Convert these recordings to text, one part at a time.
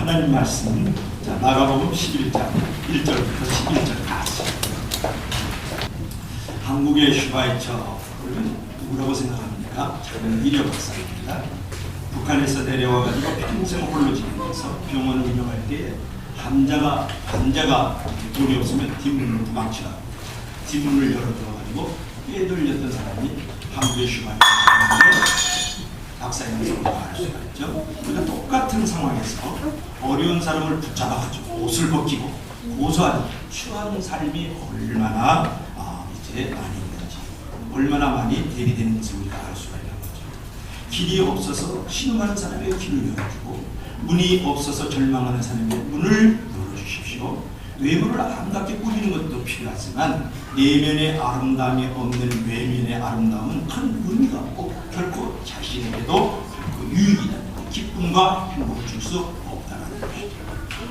하나님 말씀, 자, 마가복음 11장 1절부터 11절까지. 한국의 슈바이처를 누구라고 생각합니까? 저는 이려 박사입니다. 북한에서 내려와가지고 평생 홀로 지내면서 병원을 운영할 때 환자가 돈이 없으면 뒷문을 도망치라고 뒷문을 열어줘가지고 빼돌렸던 사람이 한국의 슈바이처인데 박사님으로 알 수가 있죠. 우리가 똑같은 상황에서 어려운 사람을 붙잡아가지고 옷을 벗기고 고소하는 추한 삶이 얼마나 이제 많이 있는지, 얼마나 많이 대리되는 것을 우리가 알 수가 있는 거죠. 길이 없어서 신음하는 사람에게 길을 열어주고, 문이 없어서 절망하는 사람에게 문을 열어주십시오. 외모를 아름답게 꾸미는 것도 필요하지만 내면의 아름다움이 없는 외면의 아름다움은 큰 의미가 없고 결코 자신에게도 결코 유익이다, 기쁨과 행복을 줄 수 없다는 것이죠.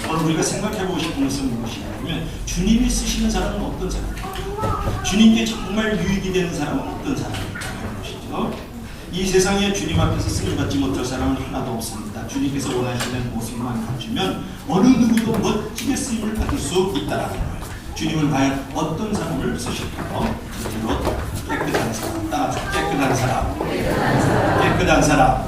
오늘 우리가 생각해보고 싶은 것은 무엇이냐면, 주님이 쓰시는 사람은 어떤 사람입니까? 주님께 정말 유익이 되는 사람은 어떤 사람입니까? 하는 것이죠. 이 세상에 주님 앞에서 쓰임받지 못할 사람은 하나도 없습니다. 주님께서 원하시는 모습만 갖추면 어느 누구도 멋지게 쓰임을 받을 수 있다는 거예요. 주님은 과연 어떤 사람을 쓰실까요? 첫째로 깨끗한 사람, 따라서 깨끗한 사람, 깨끗한 사람.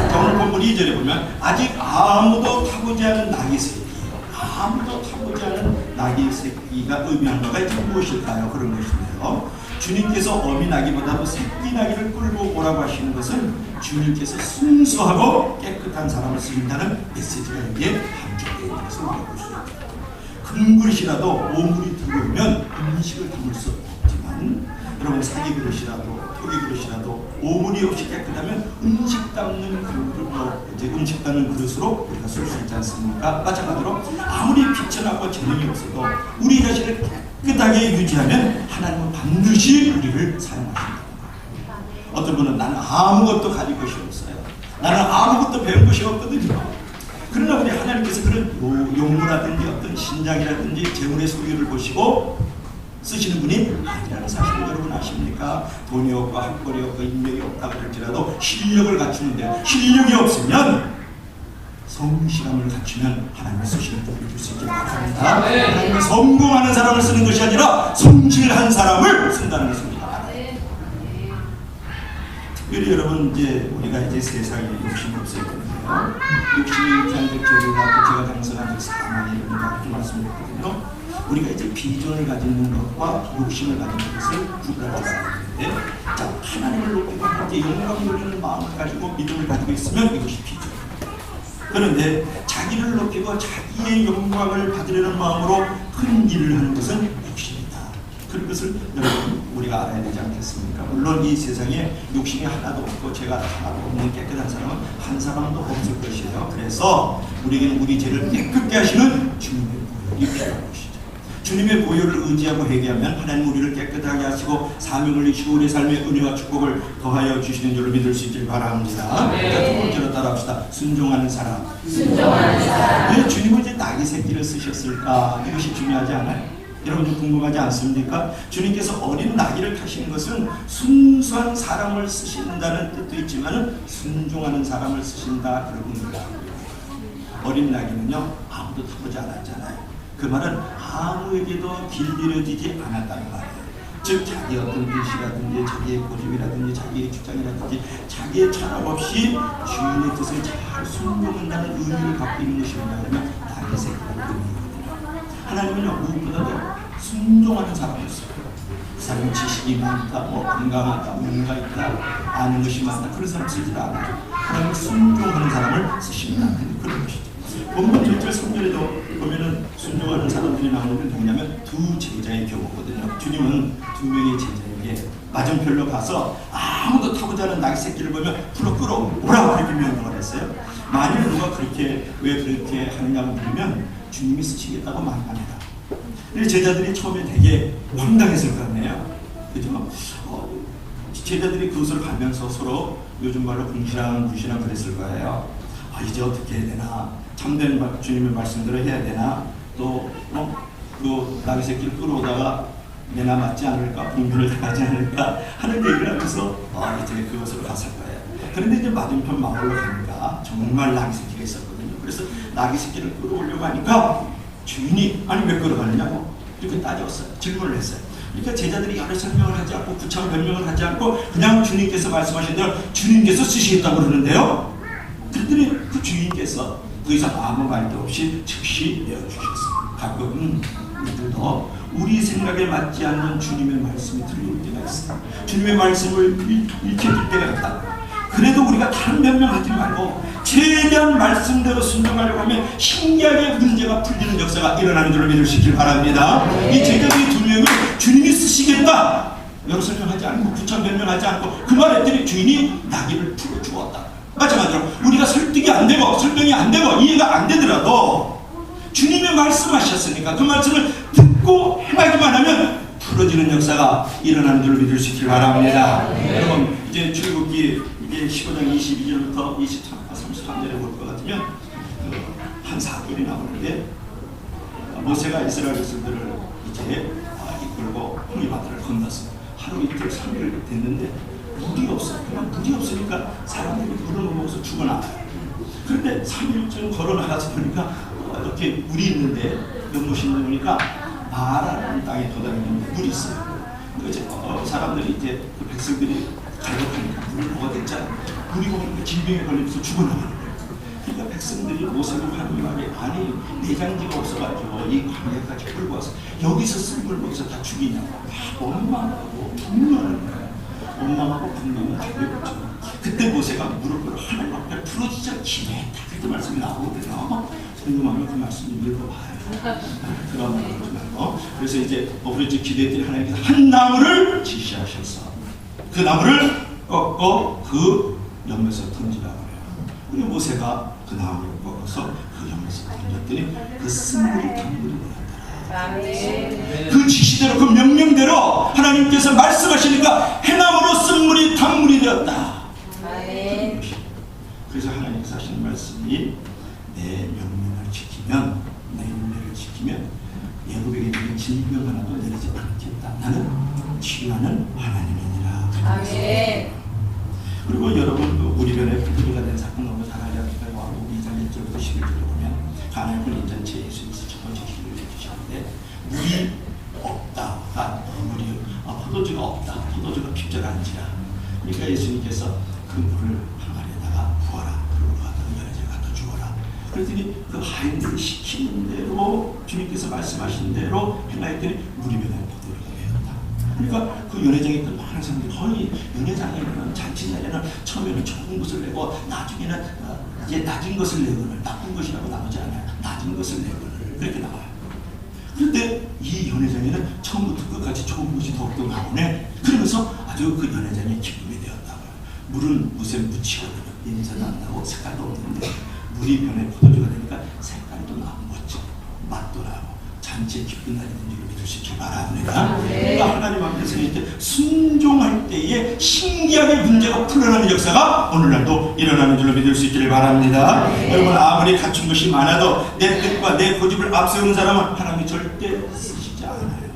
자, 오늘 본문 2절에 보면 아직 아무도 타보지 않은 나귀 새끼, 아무도 타보지 않은 나귀 새끼가 의미하는 바가 이제 무엇일까요? 그런 것인데요. 주님께서 어미 나귀보다도 새끼 나귀를 끌고 오라고 하시는 것은 주님께서 순수하고 깨끗한 사람을 쓰신다는 메시지가 여기에 함축되어 있는 것을 우리가 볼 수 있습니다. 큰 그릇이라도 오물이 들어오면 음식을 담을 수 없지만, 여러분 사기 그릇이라도 토기 그릇이라도 오물이 없이 깨끗하면 음식 담는 그릇으로, 이제 음식 담는 그릇으로 우리가 쓸 수 있지 않습니까? 마찬가지로 아무리 비천하고 재능이 없어도 우리 자신을 깨끗하게 유지하면 하나님은 반드시 우리를 사용하신다. 어떤 분은 나는 아무것도 가진 것이 없어요, 나는 아무것도 배운 것이 없거든요. 그러나 우리 하나님께서 그런 용무라든지 어떤 신장이라든지 재물의 소유를 보시고 쓰시는 분이 아니라는 사실을 여러분 아십니까? 돈이 없고 학벌이 없고 인맥이 없다 그럴지라도 실력을 갖추는데, 실력이 없으면 성실함을 갖추면 하나님을 쓰시는 분을 줄 수 있게 바랍니다. 하나님은 성공하는 사람을 쓰는 것이 아니라 성실한 사람을 쓴다는 것입니다. 특별히 여러분, 이제 우리가 이제 세상에 욕심이 없어야 되는데요. 욕심이 태한적 죄가 제가 당선한 지 4만이 이렇게 말씀드렸거든요. 우리가 이제 비전을 가지는 것과 욕심을 가지는 것을 구분할 수 있는데, 자, 하나님을 높이고 함께 영광 돌리는 마음을 가지고 믿음을 가지고 있으면 이것이 비전. 그런데 자기를 높이고 자기의 영광을 받으려는 마음으로 큰 일을 하는 것은 욕심이다. 그런 것을 여러분 우리가 알아야 되지 않겠습니까? 물론 이 세상에 욕심이 하나도 없고 죄가 하나도 없는 깨끗한 사람은 한 사람도 없을 것이에요. 그래서 우리에게는 우리 죄를 깨끗게 하시는 주님의 보혈이 필요한 것이죠. 주님의 보혈을 의지하고 회개하면 하나님 우리를 깨끗하게 하시고 사명을 이시고 우리 삶의 은혜와 축복을 더하여 주시는 줄로 믿을 수 있길 바랍니다. 자, 두 번째로 따라합시다. 순종하는 사람. 순종하는 사람. 왜 주님은 이제 나귀 새끼를 쓰셨을까? 이것이 중요하지 않아요? 여러분 좀 궁금하지 않습니까? 주님께서 어린 나귀를 타시는 것은 순수한 사람을 쓰신다는 뜻도 있지만 순종하는 사람을 쓰신다, 그런 의미가 있고요. 어린 나귀는요 아무도 타보지 않았잖아요. 그 말은 아무에게도 길들여지지 않았다는 말이에요. 즉 자기의 어떤 뜻이라든지 자기의 고집이라든지 자기의 주장이라든지 자기의 철학 없이 주인의 뜻을 잘 순종한다는 의미를 갖고 있는 것이 뭐냐면 나귀 새끼라는 의미거든요. 하나님은요 무엇보다도 순종하는 사람을 써요. 그 사람은 지식이 많다, 건강하다, 뭔가 있다, 아는 것이 많다, 그런 사람 쓰지 않아요. 하나님은 순종하는 사람을 쓰십니다. 그런 것이죠. 본문 1절 3절에도 보면은 순종하는 사람들이 나오는 게 뭐냐면 두 제자의 경우거든요. 주님은 두 명의 제자에게 맞은편로 가서 아무도 타보지 않은 나귀 새끼를 보면 불러 끌어오라고 그렇게 명령을 했어요. 만일 누가 왜 그렇게 하느냐고 물으면 주님이 쓰시겠다고 말합니다. 근데 제자들이 처음에 되게 황당했을 거 아니에요. 그죠? 제자들이 그것을 가면서 서로 요즘 말로 궁시렁궁시렁 그랬을 거예요. 이제 어떻게 해야 되나? 참된 주님의 말씀대로 해야 되나? 또 그 나귀 새끼를 끌어오다가 내나 맞지 않을까? 분별을 당하지 않을까? 하는 얘기를 하면서 이제 그것으로 갔을 거예요. 그런데 이제 맞은편 마을로 가니까 정말 나귀 새끼가 있었거든요. 그래서 나귀 새끼를 끌어오려고 하니까 주인이 아니 왜 끌어가느냐고 이렇게 따졌어요. 질문을 했어요. 그러니까 제자들이 여러 설명을 하지 않고 구차한 변명을 하지 않고 그냥 주님께서 말씀하신 대로 주님께서 쓰시겠다고 그러는데요. 그랬더니 그 주인께서 더 이상 아무 말도 없이 즉시 내어주셨어요. 가끔 우리들도 우리 생각에 맞지 않는 주님의 말씀이 들려올 때가 있어요. 주님의 말씀을 읽혀질 때가 있다. 그래도 우리가 다른 변명하지 말고 최대한 말씀대로 순종하려고 하면 신기하게 문제가 풀리는 역사가 일어나는 줄을 믿으시길 바랍니다. 이 제자들이 두 명을 주님이 쓰시겠다 여러 설명하지 않고 구천 변명하지 않고 그 말했더니 주인이 나귀를 풀어주었다. 마찬가지로 우리가 설득이 안 되고 설명이 안 되고 이해가 안 되더라도 주님이 말씀하셨으니까 그 말씀을 듣고 행하기만 하면 풀어지는 역사가 일어나는 줄을 믿을 수 있길 바랍니다. 여러분 이제 출애굽기 이제 15장 22절부터 33절에 볼 것 같으면 한 사건이 나오는데 모세가 이스라엘 백성들을 이제 이끌고 홍해바다를 건넜어요. 하루 이틀 3일 됐는데 물이 없어요. 그냥 물이 없으니까 사람들이 물을 못 먹어서 죽어나가요. 그런데 3일쯤 걸어 나가서 보니까 이렇게 물이 있는데 연못이 보니까 마라라는 땅에 도달했는데 물이 있어요. 그래서 사람들이 이제 그 백성들이 갈급하니까 물을 먹어야 됐잖아. 물이 먹으니까 질병에 걸려서 죽어나가는 거예요. 그러니까 백성들이 모세를 하는 말이 아니 내장지가 없어가지고 이 광야까지 끌고 와서 여기서 쓴 물 먹어서 다 죽이냐고 원망하고 분노하는 거예요. 원망하고 분노는 죽여버렸죠. 그때 모세가 무릎 꿇어 하나님 앞에 풀어지자 기도했다. 그때 말씀이 나오거든요. 성경하면 그 말씀을 읽어봐요. 그런 말을 하지 말고. 그래서 이제 부르짖 기도했더니 하나님께서 한 나무를 지시하셔서 그 나무를 꺾고 그 연못에 던지라고 해요. 그리고 모세가 그 나무를 꺾어서 그 연못에 던졌더니 그 쓴물이 강물이 되었더라. 그 지시대로 그 명령대로 하나님께서 말씀하시니까 해남으로 쓴물이 강물이 되었다. 그래서 하나님께서 하시는 말씀이 내 명령을 지키면 내 인내를 지키면 애굽에게 있는 질병 하나도 내리지 않겠다. 나는 치유하는 하나님이니라. 아멘. 그리고 여러분 우리 변에 부부가 된 사건 너무 잘 알려주고 2장 1절부터 11절을 보면 하나님은 인전체 예수님께서 첫 번째 기도를 해주시는데 물이 없다가 물이 포도주가 없다. 포도주가 핍절한지라. 그러니까 예수님께서 그 물을 항아리에다가 부어라. 그리고 갖다가 연회제를 갖다 주어라. 그랬더니 그 하인들이 시키는 대로 주님께서 말씀하신 대로 행하였더니 물이 변해 포도주가 되었다. 그러니까 그 연회장에 있던 많은 사람들이 허니 연회장에는 잔치 자리에는 처음에는 좋은 것을 내고 나중에는 이제 낮은 것을 내거늘 나쁜 것이라고 나오지 않아요. 낮은 것을 내거늘 그렇게 나와요. 그런데 이 연회장에는 처음부터 끝까지 좋은 것이 더욱더 나오네. 그러면서 아주 그 연회장의 기쁨이 되었다고요. 물은 무쇠 묻히거든요. 냄새도 안 나고 색깔도 없는데 물이 변해 포도주가 되니까 색깔도 나고 멋지고 맛도 나고 잔치의 기쁜 날이 된 줄을 믿을 수 있길 바랍니다. 그러니까 하나님 앞에서 이제 순종할 때에 신기하게 문제가 풀려나는 역사가 오늘날도 일어나는 줄로 믿을 수 있기를 바랍니다. 여러분 아무리 갖춘 것이 많아도 내 뜻과 내 고집을 앞세우는 사람은 하나님이 절대 쓰시지 않아요.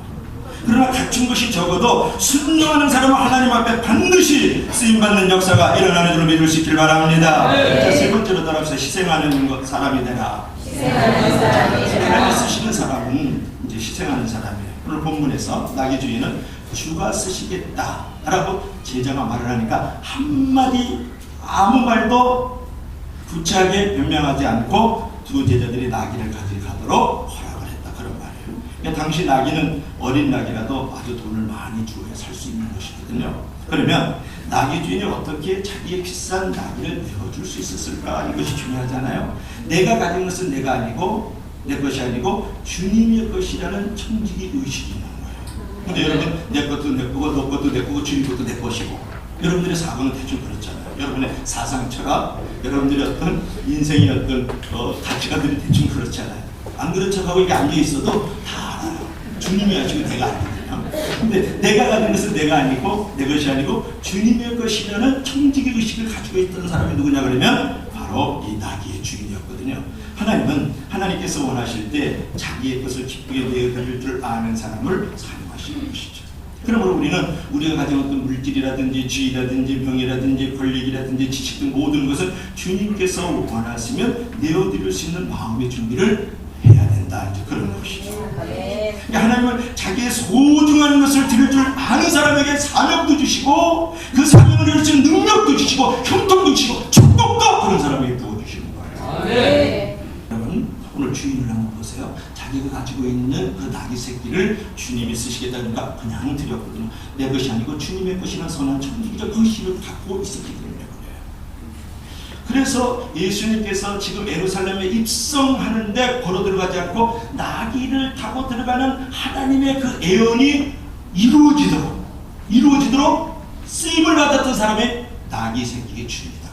그러나 갖춘 것이 적어도 순종하는 사람은 하나님 앞에 반드시 쓰임받는 역사가 일어나는 줄로 믿을 수 있기를 바랍니다. 자, 세 번째로 따라서 희생하는 사람이 되라. 하나님 쓰시는 사람은 이제 희생하는 사람이에요. 오늘 본문에서 나귀 주인은 주가 쓰시겠다라고 제자가 말을 하니까 한마디 아무 말도 구차하게 변명하지 않고 두 제자들이 나귀를 가져가도록 허락을 했다. 그런 말이에요. 그러니까 당시 나귀는 어린 나귀라도 아주 돈을 많이 주어야 살 수 있는 것이거든요. 그러면 나귀 주인이 어떻게 자기의 비싼 나귀를 내어줄 수 있었을까? 이것이 중요하잖아요. 내가 가진 것은 내가 아니고 내 것이 아니고 주님의 것이라는 청지기 의식이 있는 거예요. 근데 여러분 내 것도 내 거고 너 것도 내 거고 주님 것도 내 것이고 여러분들의 사고는 대충 그렇잖아요. 여러분의 사상 철학, 여러분들의 어떤 인생의 어떤 가치관들이 대충 그렇잖아요. 안 그런 척하고 이게 앉아 있어도 다 알아요. 주님이 하시고 내가 아니거든요. 근데 내가 가진 것은 내가 아니고 내 것이 아니고 주님의 것이라는 청지기 의식을 가지고 있던 사람이 누구냐 그러면 바로 이 나귀의 주인이었거든요. 하나님은 하나님께서 원하실 때 자기의 것을 기쁘게 내어드릴 줄 아는 사람을 사용하시는 것이죠. 그러므로 우리는 우리가 가진 어떤 물질이라든지 지위라든지 병이라든지 권력이라든지 지식 등 모든 것을 주님께서 원하시면 내어드릴 수 있는 마음의 준비를 해야 된다. 이제 그런 것이죠. 그러니까 하나님은 자기의 소중한 것을 드릴 줄 아는 사람에게 사명도 주시고 그 사명을 이룰 수 있는 능력도 주시고 형통도 주시고 축복도 그런 사람에게 부어주시는 거예요. 여러분 오늘 주인을 한번 보세요. 자기가 가지고 있는 그 나귀 새끼를 주님이 쓰시겠다니까 그냥 드렸거든요. 내 것이 아니고 주님의 것이란 선한 천지적 의식을 갖고 있었기 때문에 그래요. 그래서 예수님께서 지금 예루살렘에 입성하는데 걸어 들어가지 않고 나귀를 타고 들어가는 하나님의 그 애언이 이루어지도록 쓰임을 받았던 사람이 나귀 새끼의 주인이다.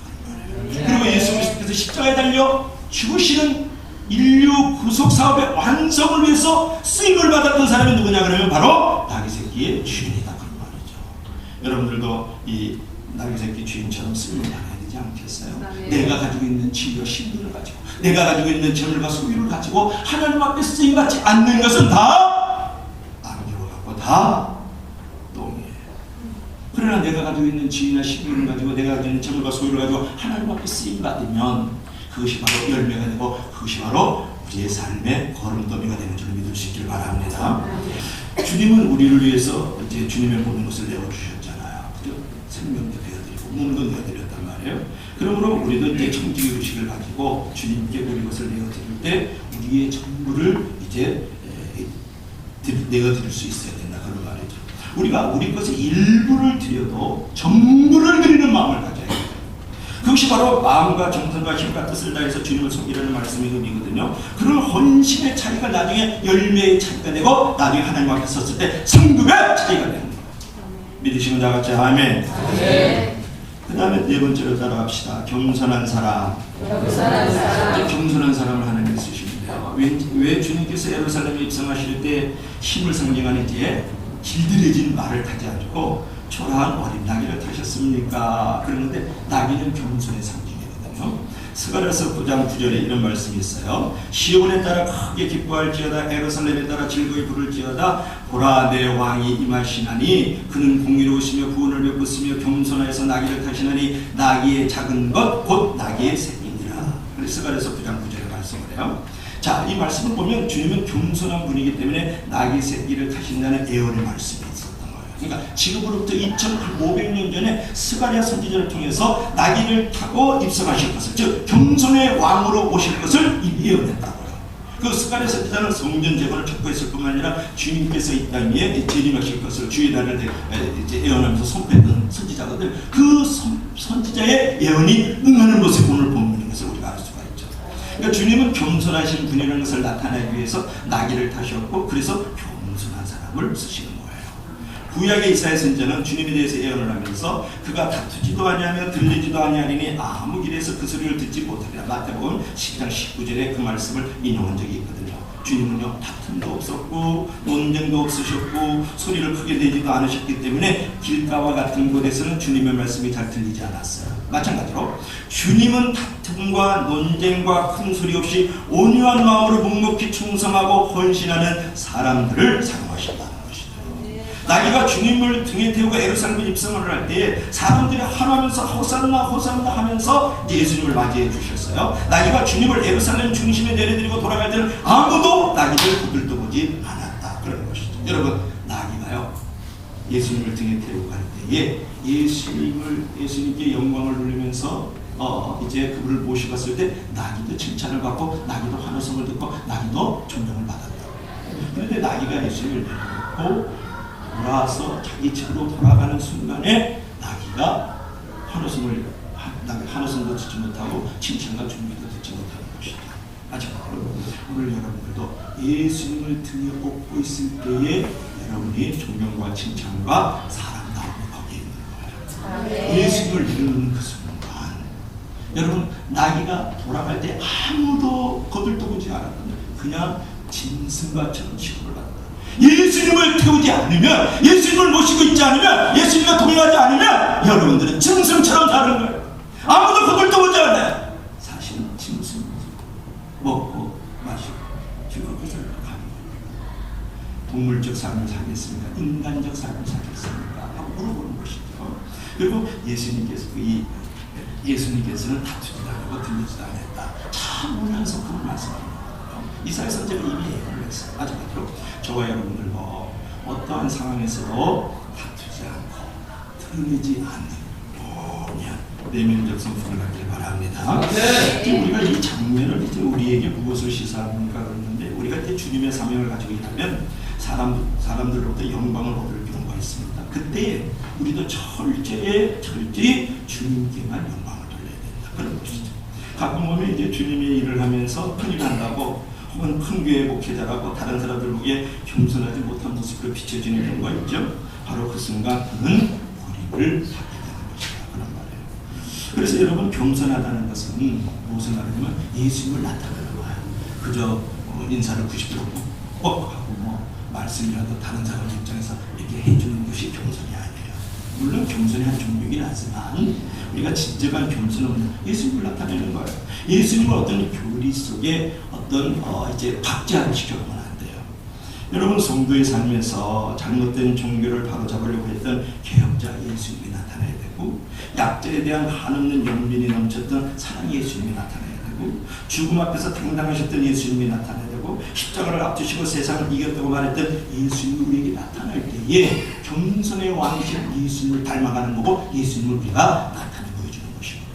그리고 예수 그리스도께서 십자가에 달려 죽으시는 인류 구속 사업의 완성을 위해서 쓰임을 받았던 사람이 누구냐 그러면 바로 나귀 새끼의 주인이다 그런 말이죠. 여러분들도 이 나귀 새끼 주인처럼 쓰임을 받아야 되지 않겠어요? 내가 가지고 있는 지위와 신분을 가지고 내가 가지고 있는 재물과 소유를 가지고 하나님 앞에 쓰임 받지 않는 것은 다 안개로 갖고 다 똥이에요. 그러나 내가 가지고 있는 지위나 신분을 가지고 내가 가지고 있는 재물과 소유를 가지고 하나님 앞에 쓰임 받으면 그것이 바로 열매가 되고 그것이 바로 우리의 삶의 걸음더미가 되는 줄 믿을 수 있길 바랍니다. 주님은 우리를 위해서 이제 주님의 모든 것을 내어주셨잖아요. 그죠? 생명도 되어드리고 몸도 내어드렸단 말이에요. 그러므로 우리도 이제 청지기 의식을 가지고 주님께 우리 것을 내어드릴 때 우리의 전부를 이제 내어드릴 수 있어야 된다 그런 말이죠. 우리가 우리 것의 일부를 드려도 전부를 드리는 마음을 가져야 돼요. 그것이 바로 마음과 정성과 힘과 뜻을 다해서 주님을 섬기라는 말씀의 의미거든요. 그런 헌신의 차이가 나중에 열매의 차이가 되고 나중에 하나님 앞에 섰을 때 성급의 차이가 되는 거예요. 믿으시면 다 같이 아멘. 그 다음에 네 번째로 따라갑시다. 겸손한 사람. 겸손한 사람을 하나님이 쓰시는데요. 왜 주님께서 예루살렘에 입성하실 때 힘을 상징하는 이제 길들여진 말을 타지 않고 초라한 어린 나귀를 타셨습니까? 그러는데 나귀는 겸손의 상징이거든요. 스가랴서 9장 9절에 이런 말씀이 있어요. 시온에 따라 크게 기뻐할지어다 예루살렘에 따라 즐거이 부를지어다 보라 내 왕이 임하시나니 그는 공의로우시며 구원을 베푸시며 겸손하여서 나귀를 타시나니 나귀의 작은 것 곧 나귀의 새끼니라. 그래서 스가랴서 9장 9절에 말씀을 해요. 자, 이 말씀을 보면 주님은 겸손한 분이기 때문에 나귀 새끼를 타신다는 애언의 말씀이 있었던 거예요. 그러니까 지금으로부터 2500년 전에 스가랴 선지자를 통해서 나귀를 타고 입성하실 것을, 즉 겸손의 왕으로 오실 것을 이미 예언했다고요. 그 스가랴 선지자는 성전 재건을 촉구했을 뿐만 아니라 주님께서 이 땅 위에 재림하실 것을 주의 날을 이제 예언하면서 선포했던 선지자거든. 그 선지자의 예언이 응하는 모습이 오늘 본문인 것을 우리가 알 수가 있죠. 그러니까 주님은 겸손하신 분이라는 것을 나타내기 위해서 나귀를 타셨고 그래서 겸손한 사람을 쓰시는 거예요. 구약의 이사야 선지자는 주님에 대해서 예언을 하면서 그가 다투지도 아니하며 들리지도 아니하리니 아무 길에서 그 소리를 듣지 못하리라. 마태복음 10장 19절에 그 말씀을 인용한 적이 있거든요. 주님은요 다툼도 없었고 논쟁도 없으셨고 소리를 크게 내지도 않으셨기 때문에 길가와 같은 곳에서는 주님의 말씀이 잘 들리지 않았어요. 마찬가지로 주님은 다툼과 논쟁과 큰 소리 없이 온유한 마음으로 묵묵히 충성하고 헌신하는 사람들을 사용하신다는 것이죠. 나귀가 주님을 등에 태우고 예루살렘에 입성을 할 때 사람들이 환호하면서 호산나 호산나 하면서 예수님을 맞이해 주셨어요. 나귀가 주님을 예루살렘 중심에 내려드리고 돌아갈 때는 아무도 나귀를 거들떠보지 않았다 그런 것이죠. 여러분 나귀가요 예수님을 등에 태우고 갈 때에 예수님께 영광을 돌리면서 이제 그분을 모시고 갔을 때 나귀도 칭찬을 받고 나귀도 환호성을 듣고 나귀도 존경을 받았다. 그런데 나귀가 예수님을 내려놓고 돌아와서 자기 집으로 돌아가는 순간에 나귀가 환호성도 듣지 못하고 칭찬과 존경도 듣지 못하는 것이다. 마찬가지로 오늘 여러분들도 예수님을 등에 업고 있을 때에 여러분이 존경과 칭찬과 사랑다움이 거기에 있는 거예요. 예수님을 이루는 그 순간 여러분 나귀가 돌아갈 때 아무도 거들떠보지 않았거든요. 그냥 짐승과처럼 취급을 받는 거예요. 예수님을 태우지 않으면, 예수님을 모시고 있지 않으면, 예수님과 동행하지 않으면 여러분들은 짐승처럼 사는 거예요. 아무도 거들떠보지 않아요. 사실은 짐승 먹고 마시고 죽을 것을 가는 거예요. 동물적 삶을 살겠습니까? 인간적 삶을 살겠습니까? 하고 물어보는 것이죠. 그리고 예수님께서는 다투지도 않고 들리지도 않았다. 참 온유한 성품을 말씀합니다. 이사야 선지자가 이미 예언을 했어요. 마찬가지로 저와 여러분들도 어떠한 상황에서도 다투지 않고 들리지 않는 온유한 내면적 성품을 갖길 바랍니다. 네. 우리가 이 장면을 이제 우리에게 무엇을 시사합니까? 그러는데 우리가 이제 주님의 사명을 가지고 있다면 사람들로부터 영광을 얻을 경우가 있습니다. 그때 우리도 철저히 주님께만 영광을 돌려야 된다. 그런 것이죠. 가끔 보면 이제 주님의 일을 하면서 큰일 한다고 혹은 큰 교회 목회자라고 다른 사람들 보기에 겸손하지 못한 모습으로 비춰지는 경우가 있죠. 바로 그 순간 그는 우리를 받게 되는 것이다. 그런 말이에요. 그래서 여러분 겸손하다는 것은 무엇을 말하냐면 예수님을 나타내는 거예요. 그저 인사를 90도 하고 말씀이라도 다른 사람 입장에서 이렇게 해주는 것이 겸손이 아니에요. 물론 겸손이 한 종류이긴 하지만 우리가 진정한 겸손은 예수님을 나타내는 거예요. 예수님을 어떤 교리 속에 어떤 이제 박제하는 시켜보면 안 돼요. 여러분 성도의 삶에서 잘못된 종교를 바로잡으려고 했던 개혁자 예수님이 나타나야 되고 약자에 대한 한없는 연민이 넘쳤던 사랑 예수님이 나타나야 되고 죽음 앞에서 당당하셨던 예수님이 나타나야 되고 십자가를 앞두시고 세상을 이겼다고 말했던 예수님이 우리에게 나타날 때에 겸손의 왕이신 예수님을 닮아가는 거고 예수님을 우리가 나타내 보여주는 것이거든요.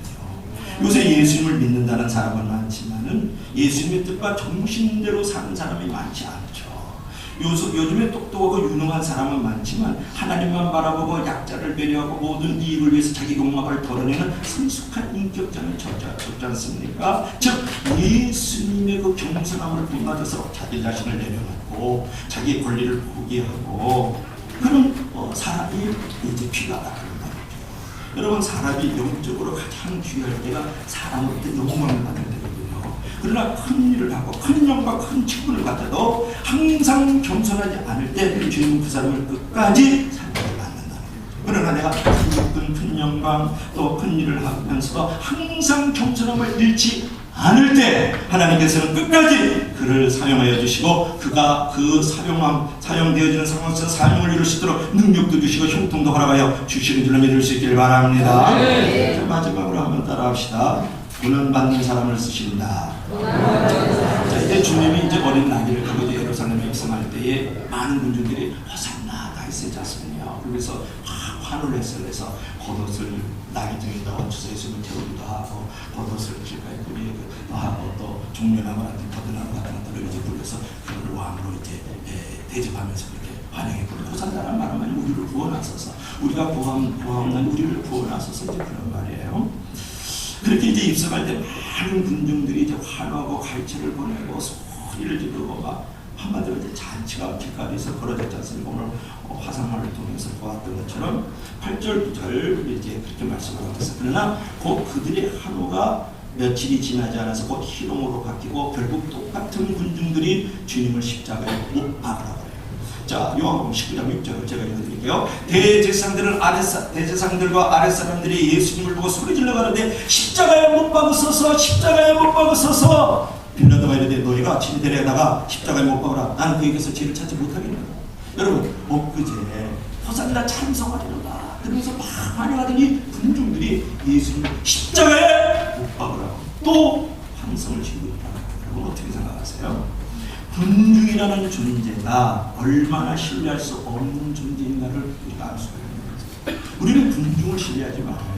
요새 예수님을 믿는다는 사람은 많지만은 예수님의 뜻과 정신대로 사는 사람이 많지 않죠. 요즘에 똑똑하고 유능한 사람은 많지만 하나님만 바라보고 약자를 배려하고 모든 이익을 위해서 자기 욕망을 덜어내는 성숙한 인격자는 적지 않습니까? 즉 예수님의 그 겸손함을 본받아서 자기 자신을 내려놓고 자기 권리를 포기하고 그런 사람이 이제 피가 나는 거죠. 여러분 사람이 영적으로 가장 귀할 때가 사람으로부터 영광을 받을 때거든요. 그러나 큰 일을 하고 큰 영광 큰 직분을 가져도 항상 겸손하지 않을 때 주님은 그 사람을 끝까지 사랑을 받는다는 거죠. 그러나 내가 큰 직분 큰 영광 또 큰 일을 하면서도 항상 겸손함을 잃지 않을 때 하나님께서는 끝까지 그를 사용하여 주시고 그가 그 사용되어지는 상황에서 사용을 이룰 수 있도록 능력도 주시고 형통도 허락하여 주시는 줄로 믿을 수 있기를 바랍니다. 네. 자, 마지막으로 한번 따라합시다. 돈은 받는 사람을 쓰신다. 자, 이제 주님이 이제 어린 나귀를 타고 예루살렘에 입성할 때에 많은 군중들이 호산나 다 했지 않습니까? 그래서 환호를 했어요. 그래서 겉옷을 나귀 등에 넣어 주서 예수님을 태우기도 하고 겉옷을 길가에 뿌리기도 하고 또 종려나무라든지 버드나무 같은 것들을 이제 불려서 그를 왕으로 이제 대접하면서 그렇게 환영해 부르고 호산나라는 말은 우리를 구원하소서 우리가 구하옵나니 우리를 구원하소서 이제 그런 말이에요. 그렇게 이제 입성할 때 많은 군중들이 이제 환호하고 갈채를 보내고 소리를 지르고 막 한마디로 이제 잔치가 길거리에서 벌어졌지 않습니까? 오늘 화상화를 통해서 보았던 것처럼 8절 9절 이제 그렇게 말씀하고 있어요. 그러나 곧 그들의 환호가 며칠이 지나지 않아서 곧 희롱으로 바뀌고 결국 똑같은 군중들이 주님을 십자가에 못 박으라고 해요. 자, 요한복음 19장 6절을 제가 읽어드릴게요. 대제사장들과 아랫사람들이 예수님을 보고 소리질러 가는데 십자가에 못 박으소서 십자가에 못 박으소서. 빌라도가 이르되 너희가 친히 데려다가 십자가에 못 박으라. 나는 그에게서 죄를 찾지 못하겠노라. 여러분 엊그제 호산나 찬송하리로다 그러면서 막 환영하더니 군중들이 예수님을 십자가에 못 박으라고 또 환성을 지르고 있다. 여러분 어떻게 생각하세요? 군중이라는 존재가 얼마나 신뢰할 수 없는 존재인가를 우리가 알 수가 있는 거죠. 우리는 군중을 신뢰하지 말아야 돼요.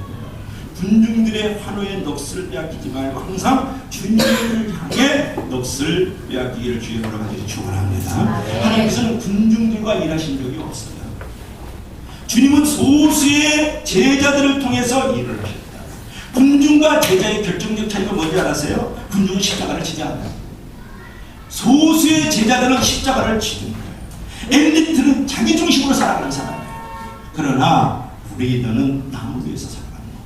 군중들의 환호에 넋을 빼앗기지 말고 항상 주님을 향해 넋을 빼앗기기를 주의 허락하시기 축원합니다. 하나님께서는 군중들과 일하신 적이 없어요. 주님은 소수의 제자들을 통해서 일을 하셨다. 군중과 제자의 결정적 차이가 뭔지 알았어요? 군중은 십자가를 지지 않아요. 소수의 제자들은 십자가를 지는 거예요. 엘리트는 자기 중심으로 살아가는 사람이에요. 그러나 우리들은 남을 위해서 살아가는 거예요.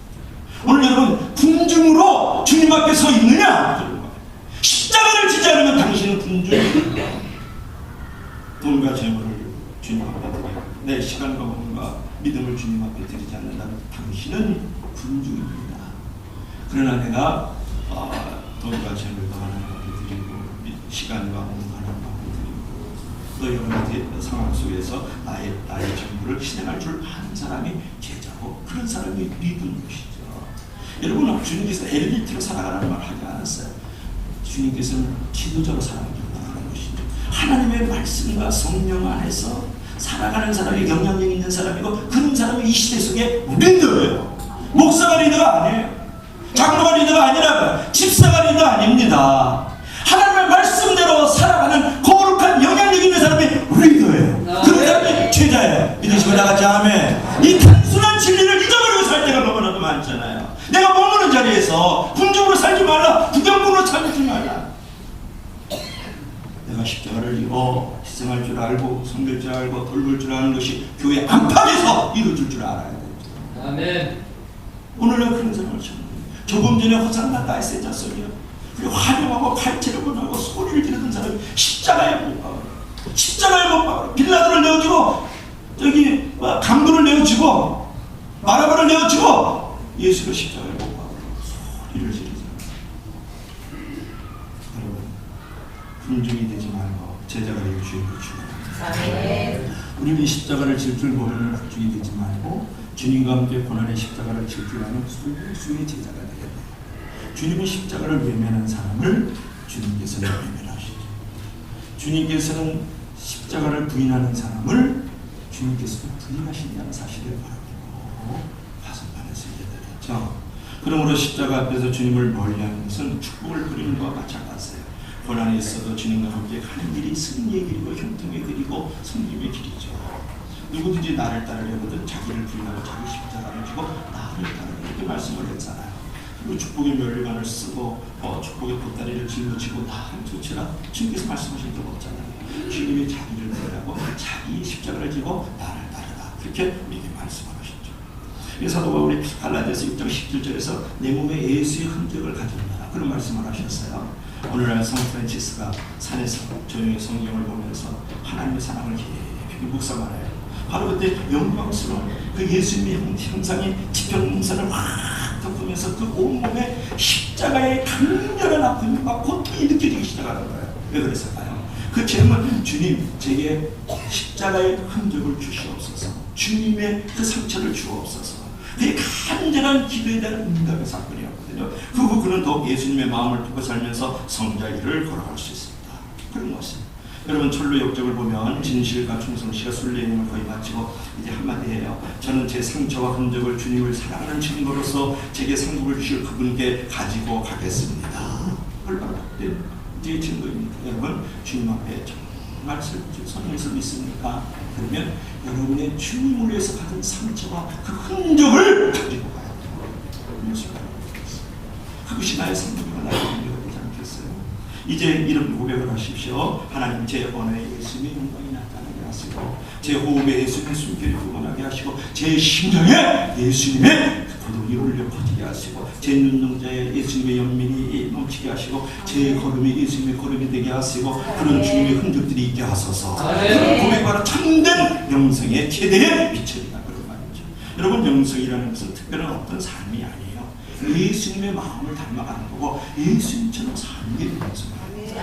오늘 여러분 군중으로 주님 앞에 서 있느냐? 십자가를 지지 않으면 당신은 군중이에요. 돈과 재물을 주님 앞에 드리고 내 시간과 몸과 믿음을 주님 앞에 드리지 않는다면 당신은 군중입니다. 그러나 내가 돈과 재물도 하나님 앞에 드리고 시간과 몸 하나님 앞에 드리고 또 여러 가지 상황 속에서 나의 전부를 실행할 줄 아는 사람이 제자고 그런 사람이 리더인 것이죠. 여러분 주님께서 엘리트로 살아가라는 말 하지 않았어요. 주님께서는 지도자로 살아가는 것이죠. 하나님의 말씀과 성령 안에서 살아가는 사람이 영향력 있는 사람이고 그런 사람이 이 시대 속에 리더예요. 목사가 리더가 아니에요. 장로가 리더가 아니라 집사가 리더 아닙니다. 하나님의 말씀대로 살아가는 거룩한 영향력 있는 사람이 리더예요. 그런 사람이 제자예요. 믿으시고 나같이 아멘. 이 단순한 진리를 잊어버리고 살 때가 너무나도 많잖아요. 내가 머무는 자리에서 군중으로 살지 말라. 구경꾼으로 살지 말라. 내가 십자가를 지고 희생할 줄 알고 섬길 줄 알고 돌볼 줄 아는 것이 교회 안팎에서 이루어질 줄 알아야 돼요. 아멘. 오늘날 그런 사람을 찾는 거예요. 조금 전에 호산나 나이스의 자석이요. 그리고 환영하고 칼질을 보내고 소리를 지르던 사람이 십자가에 못 박아요. 십자가에 못 박아요. 빌라도를 내어주고 저기 강도를 내어주고 바라바를 내어주고 예수를 십자가에 못 박아요. 소리를 지르잖아요. 여러분 군중이 되지 말고 제자가 될 주님을 추구합니다. 우리는 십자가를 질 줄 모르는 군중이 되지 말고 주님과 함께 고난의 십자가를 질 줄 아는 소수의 제자가 되어야 돼요. 주님은 십자가를 외면한 사람을 주님께서는 외면하시죠. 주님께서는 십자가를 부인하는 사람을 주님께서는 부인하신다는 사실을 바라보고 가슴판에서 얘기했죠. 그러므로 십자가 앞에서 주님을 멀리하는 것은 축복을 부리는 것과 마찬가지예요. 고난이 있어도 주님과 함께 가는 길이 승리의 길이고 형통의 길이고 성김의 길이죠. 누구든지 나를 따르려거든 자기를 부인하고 자기 십자가를 지고 나를 따르라 이렇게 말씀을 했잖아요. 그리고 축복의 면류관을 쓰고 축복의 보따리를 짊어지고 나를 쫓으라 주님께서 말씀하신 적 없잖아요. 주님이 자기를 부인하고 자기 십자가를 지고 나를 따르라 그렇게 우리에게 말씀을 하셨죠. 사도 바울이 갈라디아서 6장 17절에서 내 몸에 예수의 흔적을 가져라 그런 말씀을 하셨어요. 오늘날 성 프란치스가 산에서 조용히 성경을 보면서 하나님의 사랑을 깊이 묵상하래요. 바로 그때 영광스러운 그 예수님의 형상이 지평문산을 확 덮으면서 그 온몸에 십자가의 강렬한 아픔과 고통이 느껴지기 시작하는 거예요. 왜 그랬을까요? 그 제목은 주님 제게 십자가의 흔적을 주시옵소서. 주님의 그 상처를 주옵소서. 그의 간절한 기도에 대한 응답의 사건이었거든요. 그리고 그는 더욱 예수님의 마음을 품고 살면서 성자의 길을 걸어갈 수 있습니다. 그런 것입니다. 여러분 철로 역적을 보면 진실과 충성씨가 순례님을 거의 마치고 이제 한마디예요. 저는 제 상처와 흔적을 주님을 사랑하는 증거로서 제게 상급을 주실 그분께 가지고 가겠습니다. 얼마나 이제 증거입니다. 여러분 주님 앞에 정말 선행해서 믿습니까? 그러면 여러분의 주님을 위해서 가진 상처와 그 흔적을 가지고 가야 돼요. 그것이 나의 상급이고 나의 능력이 되지 않겠어요? 이제 이런 고백을 하십시오. 하나님 제 언어에 예수님의 영광이 나타나게 하시고 제 호흡에 예수님의 숨결이 구원하게 하시고 제 심장에 예수님의 고독이 울려 퍼지게 하시고 제 눈동자에 예수님의 연민이 넘치게 하시고 제 걸음이 예수님의 걸음이 되게 하시고 그런 주님의 흔적들이 있게 하소서. 그런 고백과는 참된 영성의 최대의 비철이다 그런 말이죠. 여러분 영성이라는 것은 특별한 어떤 삶이 아니에요. 예수님의 마음을 닮아가는 거고 예수님처럼 사는 게 영성이에요.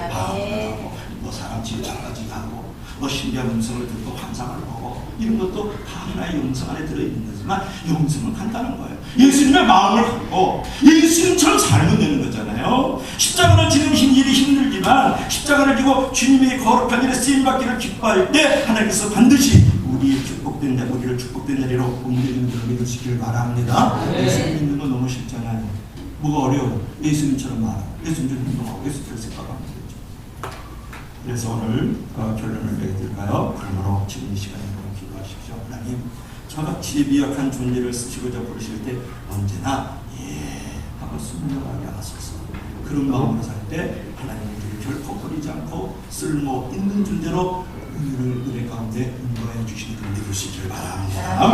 마음을 하고 뭐 사람 집에까지 가고 뭐 신비한 음성을 듣고 환상을 보고 이런 것도 다 하나의 영성 안에 들어있는 거지만 영성은 간단한 거예요. 예수님의 마음을 갖고 예수님처럼 살면 되는 거잖아요. 십자가를 지는 일이 힘들지만 십자가를 지고 주님의 거룩한 일에 쓰임받기를 기뻐할 때 하나님께서 반드시 우리의 축복된 자, 우리를 축복된 자리로 옮기는 줄 믿을 수 있기를 바랍니다. 예수님 믿는 건 너무 쉽잖아요. 뭐가 어려워요? 예수님처럼 말하고 예수님처럼 행동하고 예수님처럼 생각하면 되죠. 그래서 오늘 결론을 내드릴까요? 그러므로 지금 이 시간에 기도하십시오. 하나님 저같이 미약한 존재를 쓰시고자 부르실 때 언제나 하고 순종하게 하소서. 그런 마음으로 살 때 하나님은 우리를 결코 버리지 않고 쓸모 있는 존재로 은혜 가운데 인도해 주시는 걸 믿을 수 있기를 바랍니다.